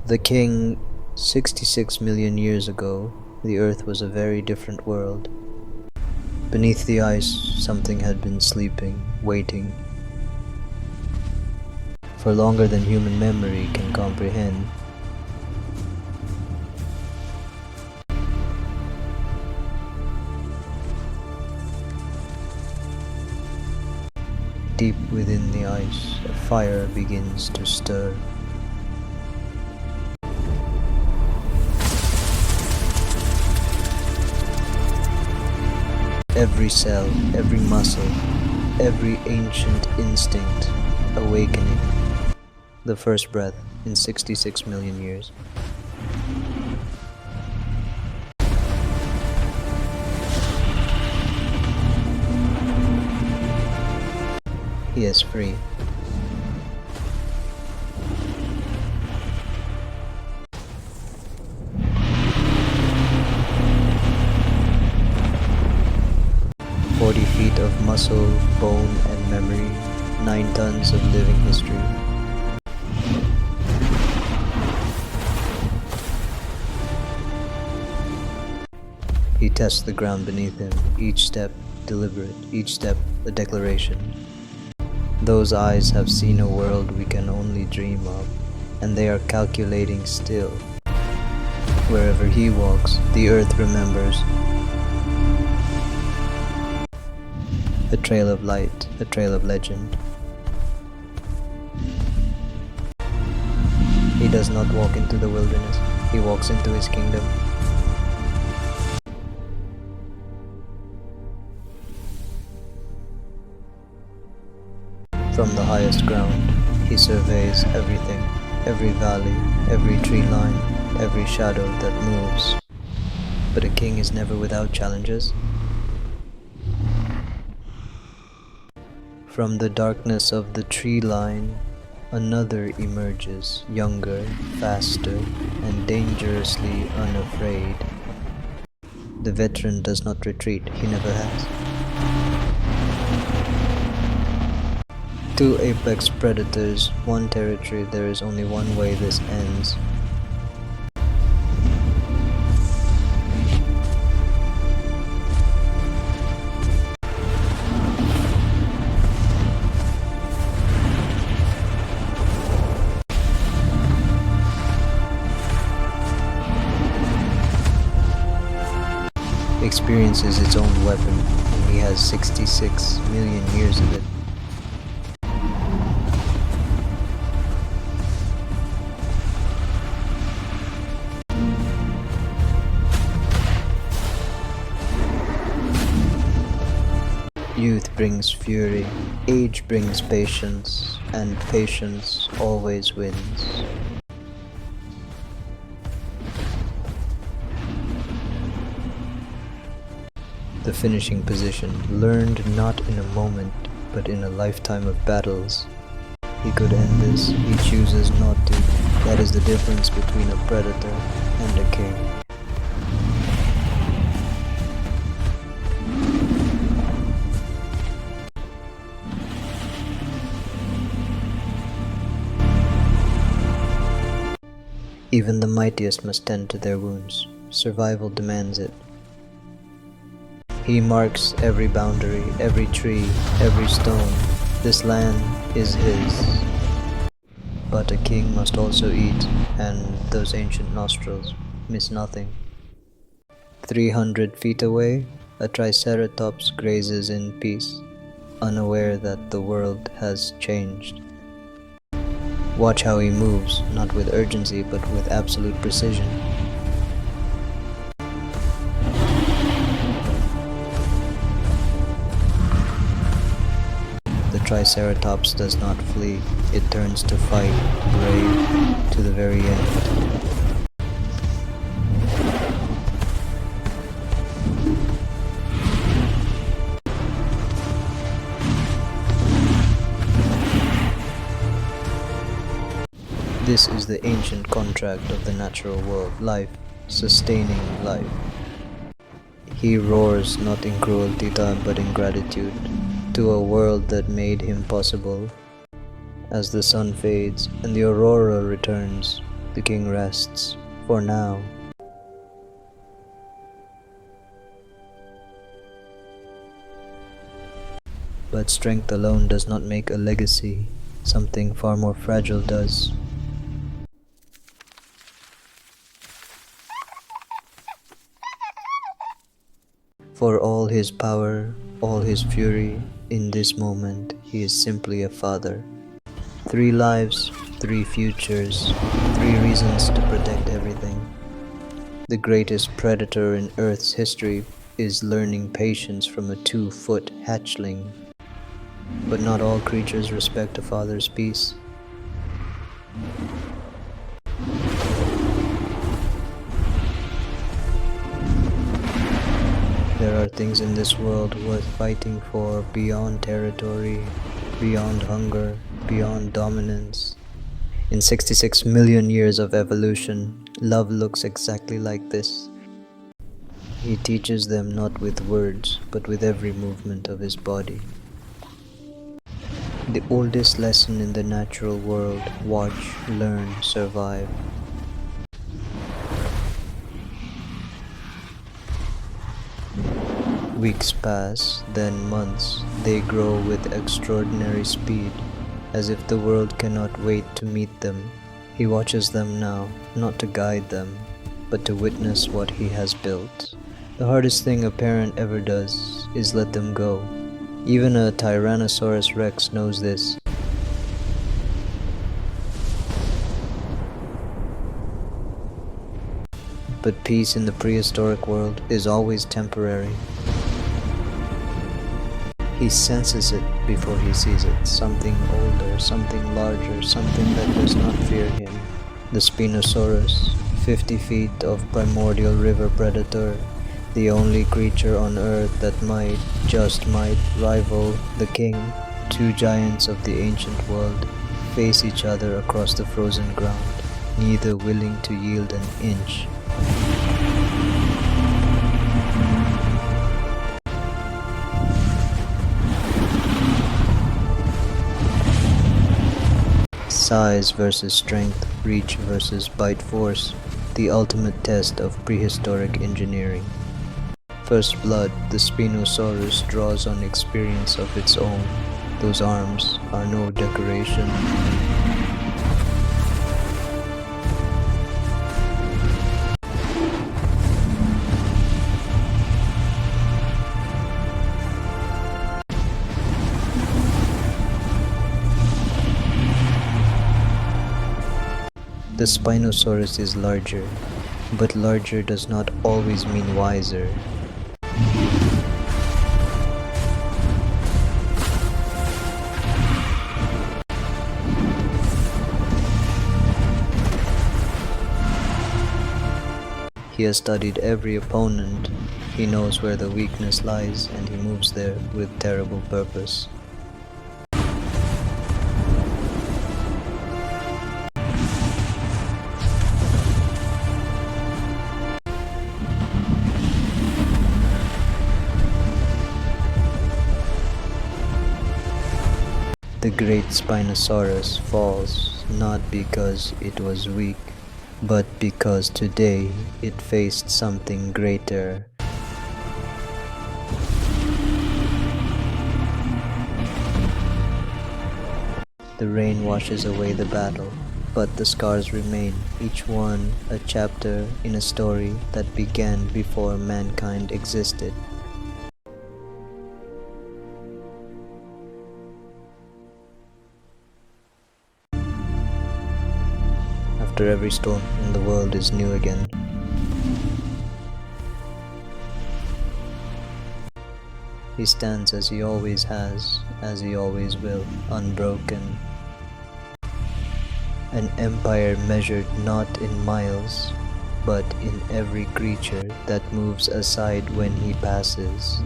The king, 66 million years ago, the Earth was a very different world. Beneath the ice, something had been sleeping, waiting. For longer than human memory can comprehend. Deep within the ice, a fire begins to stir. Every cell, every muscle, every ancient instinct awakening. The first breath in 66 million years. He is free. Feet of muscle, bone, and memory, 9 tons of living history. He tests the ground beneath him, each step deliberate, each step a declaration. Those eyes have seen a world we can only dream of, and they are calculating still. Wherever he walks, the earth remembers. A trail of light, a trail of legend. He does not walk into the wilderness, he walks into his kingdom. From the highest ground, he surveys everything, every valley, every tree line, every shadow that moves. But a king is never without challenges. From the darkness of the tree line, another emerges, younger, faster, and dangerously unafraid. The veteran does not retreat, he never has. 2 apex predators, 1 territory, there is only one way this ends. Experiences its own weapon, and he has 66 million years of it. Youth brings fury, age brings patience, and patience always wins. The finishing position, learned not in a moment, but in a lifetime of battles. He could end this, he chooses not to. That is the difference between a predator and a king. Even the mightiest must tend to their wounds. Survival demands it. He marks every boundary, every tree, every stone. This land is his. But a king must also eat, and those ancient nostrils miss nothing. 300 feet away, a triceratops grazes in peace, unaware that the world has changed. Watch how he moves, not with urgency, but with absolute precision. The Triceratops does not flee, it turns to fight, brave, to the very end. This is the ancient contract of the natural world, life, sustaining life. He roars not in cruelty but in gratitude to a world that made him possible. As the sun fades and the Aurora returns, The king rests, for now. But strength alone does not make a legacy. Something far more fragile does. For all his power, all his fury, in this moment, he is simply a father. 3 lives, 3 futures, 3 reasons to protect everything. The greatest predator in Earth's history is learning patience from a 2-foot hatchling. But not all creatures respect a father's peace. There are things in this world worth fighting for beyond territory, beyond hunger, beyond dominance. In 66 million years of evolution, love looks exactly like this. He teaches them not with words, but with every movement of his body. The oldest lesson in the natural world: watch, learn, survive. Weeks pass, then months. They grow with extraordinary speed, as if the world cannot wait to meet them. He watches them now, not to guide them, but to witness what he has built. The hardest thing a parent ever does is let them go. Even a Tyrannosaurus Rex knows this. But peace in the prehistoric world is always temporary. He senses it before he sees it. Something older, something larger, something that does not fear him. The Spinosaurus, 50 feet of primordial river predator, the only creature on Earth that might, just might, rival the king. 2 giants of the ancient world face each other across the frozen ground, neither willing to yield an inch. Size versus strength, reach versus bite force, the ultimate test of prehistoric engineering. First blood, the Spinosaurus draws on experience of its own. Those arms are no decoration. The Spinosaurus is larger, but larger does not always mean wiser. He has studied every opponent. He knows where the weakness lies, and he moves there with terrible purpose. The great Spinosaurus falls not because it was weak, but because today it faced something greater. The rain washes away the battle, but the scars remain, each one a chapter in a story that began before mankind existed. After every storm, the world is new again. He stands as he always has, as he always will, unbroken. An empire measured not in miles, but in every creature that moves aside when he passes.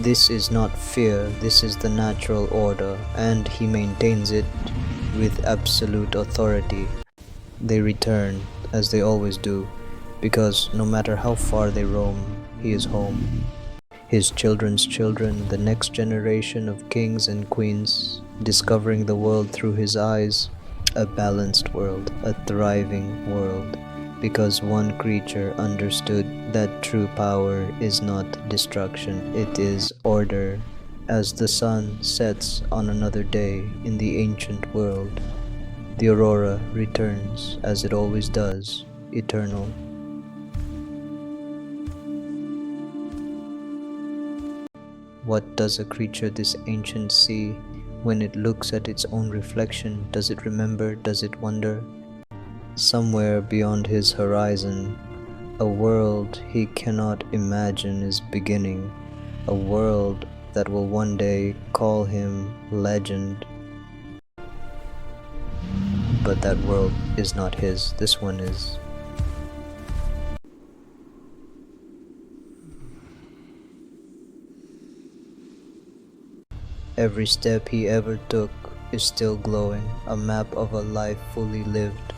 This is not fear, this is the natural order, and he maintains it with absolute authority. They return, as they always do, because no matter how far they roam, he is home. his children's children, the next generation of kings and queens, discovering the world through his eyes, a balanced world, a thriving world, because one creature understood that true power is not destruction, it is order. As the sun sets on another day in the ancient world, the Aurora returns, as it always does, eternal. What does a creature this ancient see when it looks at its own reflection? Does it remember? Does it wonder? Somewhere beyond his horizon, a world he cannot imagine is beginning, a world that will one day call him legend. But that world is not his, this one is. Every step he ever took is still glowing, a map of a life fully lived.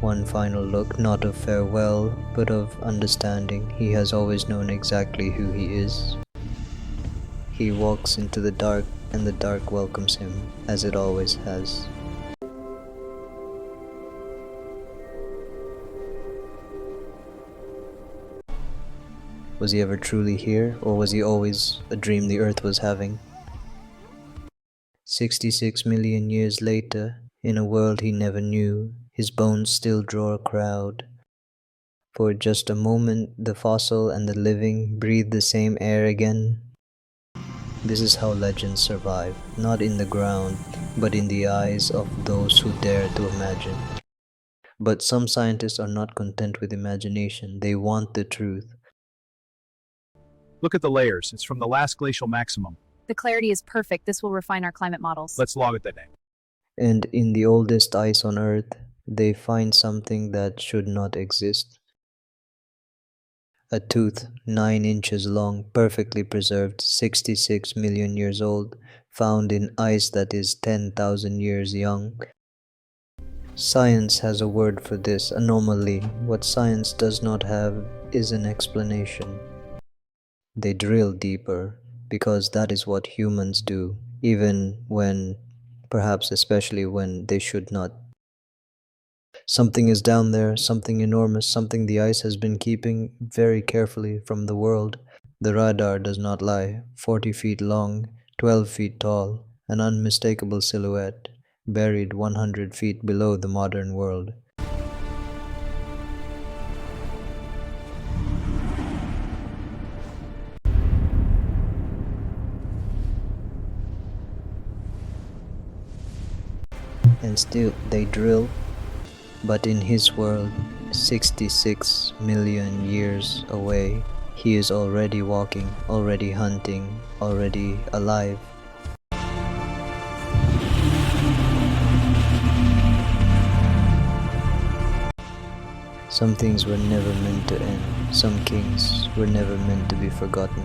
One final look, not of farewell, but of understanding. He has always known exactly who he is. He walks into the dark, and the dark welcomes him, as it always has. Was he ever truly here, or was he always a dream the Earth was having? 66 million years later, in a world he never knew, his bones still draw a crowd. For just a moment, the fossil and the living breathe the same air again. This is how legends survive, not in the ground, but in the eyes of those who dare to imagine. But some scientists are not content with imagination, they want the truth. Look at the layers. It's from the last glacial maximum. The clarity is perfect. This will refine our climate models. Let's log it that day. And in the oldest ice on Earth, they find something that should not exist. A tooth 9 inches long, perfectly preserved, 66 million years old, found in ice that is 10,000 years young. Science has a word for this, anomaly. What science does not have is an explanation. They drill deeper, because that is what humans do, even when, perhaps especially when they should not. Something is down there, something enormous, something the ice has been keeping very carefully from the world. The radar does not lie. 40 feet long, 12 feet tall, an unmistakable silhouette, buried 100 feet below the modern world. And still they drill. But in his world, 66 million years away, he is already walking, already hunting, already alive. Some things were never meant to end. Some kings were never meant to be forgotten.